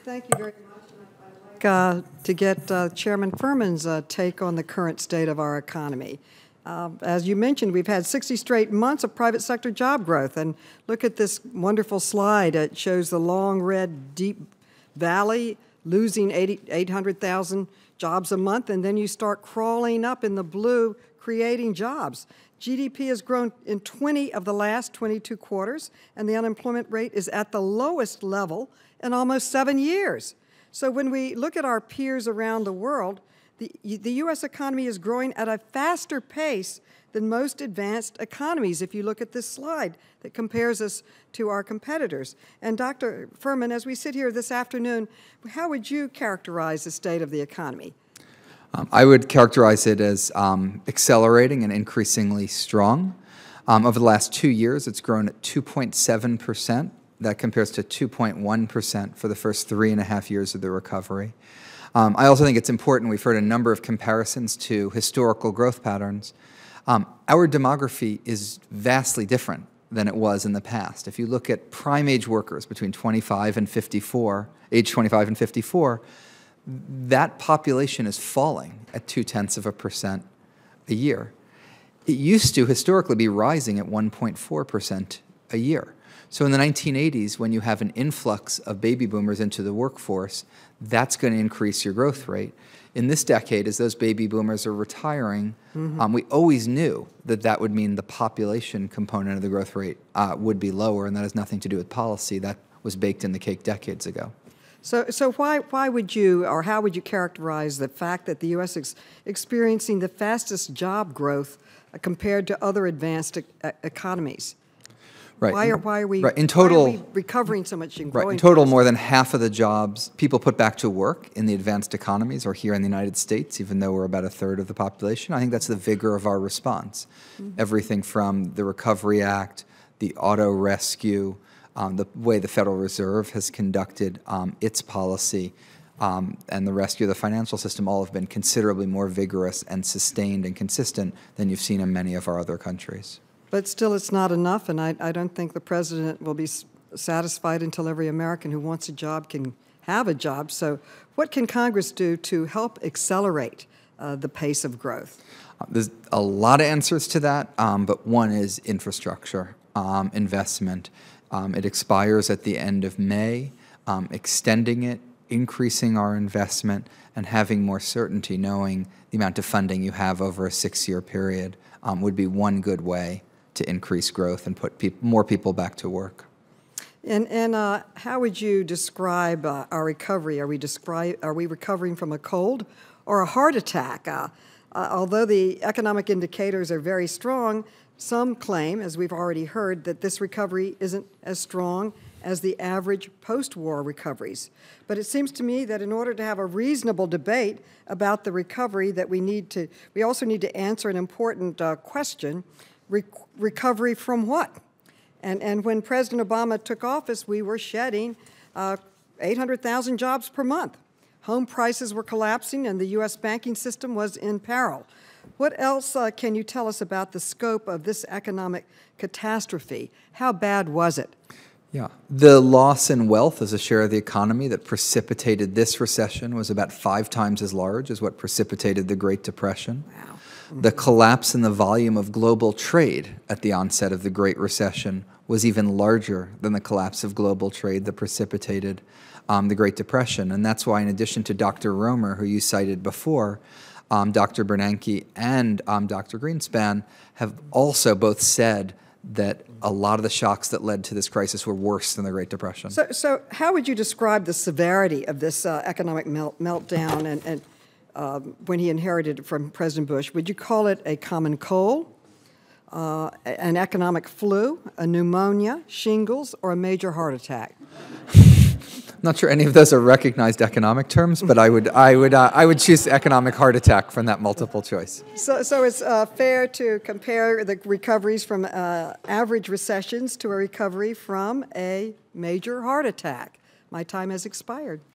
Thank you very much. I'd like to get Chairman Furman's take on the current state of our economy. As you mentioned, we've had 60 straight months of private sector job growth. And look at this wonderful slide. It shows the long, red, deep valley losing 800,000 jobs a month. And then you start crawling up in the blue, creating jobs. GDP has grown in 20 of the last 22 quarters, and the unemployment rate is at the lowest level in almost 7 years. So when we look at our peers around the world, the U.S. economy is growing at a faster pace than most advanced economies, if you look at this slide that compares us to our competitors. And Dr. Furman, as we sit here this afternoon, how would you characterize the state of the economy? I would characterize it as accelerating and increasingly strong. Over the last 2 years, it's grown at 2.7%. That compares to 2.1% for the first 3.5 years of the recovery. I also think it's important, we've heard a number of comparisons to historical growth patterns. Our demography is vastly different than it was in the past. If you look at prime age workers between 25 and 54, age 25 and 54, that population is falling at 0.2% a year. It used to historically be rising at 1.4% a year. So in the 1980s, when you have an influx of baby boomers into the workforce, that's going to increase your growth rate. In this decade, as those baby boomers are retiring, we always knew that that would mean the population component of the growth rate would be lower, and that has nothing to do with policy. That was baked in the cake decades ago. So why would you, or how would you characterize the fact that the U.S. is experiencing the fastest job growth compared to other advanced economies? Right. Why are we recovering so much and growing? Right. In total, fast? more than half of the jobs people put back to work in the advanced economies are here in the United States, even though we're about a third of the population. I think that's the vigor of our response. Everything from the Recovery Act, the auto rescue, the way the Federal Reserve has conducted its policy, and the rescue of the financial system all have been considerably more vigorous and sustained and consistent than you've seen in many of our other countries. But still, it's not enough, and I don't think the president will be satisfied until every American who wants a job can have a job. So what can Congress do to help accelerate the pace of growth? There's a lot of answers to that, but one is infrastructure, investment. It expires at the end of May. Extending it, increasing our investment, and having more certainty, knowing the amount of funding you have over a 6-year period would be one good way to increase growth and put more people back to work. And how would you describe our recovery? Are we recovering from a cold or a heart attack? Although the economic indicators are very strong, some claim, as we've already heard, that this recovery isn't as strong as the average post-war recoveries. But it seems to me that in order to have a reasonable debate about the recovery, that we also need to answer an important question: recovery from what? And when President Obama took office, we were shedding 800,000 jobs per month. Home prices were collapsing, and the U.S. banking system was in peril. What else can you tell us about the scope of this economic catastrophe? How bad was it? Yeah, the loss in wealth as a share of the economy that precipitated this recession was about 5 times as large as what precipitated the Great Depression. Wow. The collapse in the volume of global trade at the onset of the Great Recession was even larger than the collapse of global trade that precipitated the Great Depression. And that's why, in addition to Dr. Romer, who you cited before, Dr. Bernanke and Dr. Greenspan have also both said that a lot of the shocks that led to this crisis were worse than the Great Depression. So how would you describe the severity of this economic meltdown and when he inherited it from President Bush? Would you call it a common cold, an economic flu, a pneumonia, shingles, or a major heart attack? I'm not sure any of those are recognized economic terms, but I would choose economic heart attack from that multiple choice. So it's fair to compare the recoveries from average recessions to a recovery from a major heart attack. My time has expired.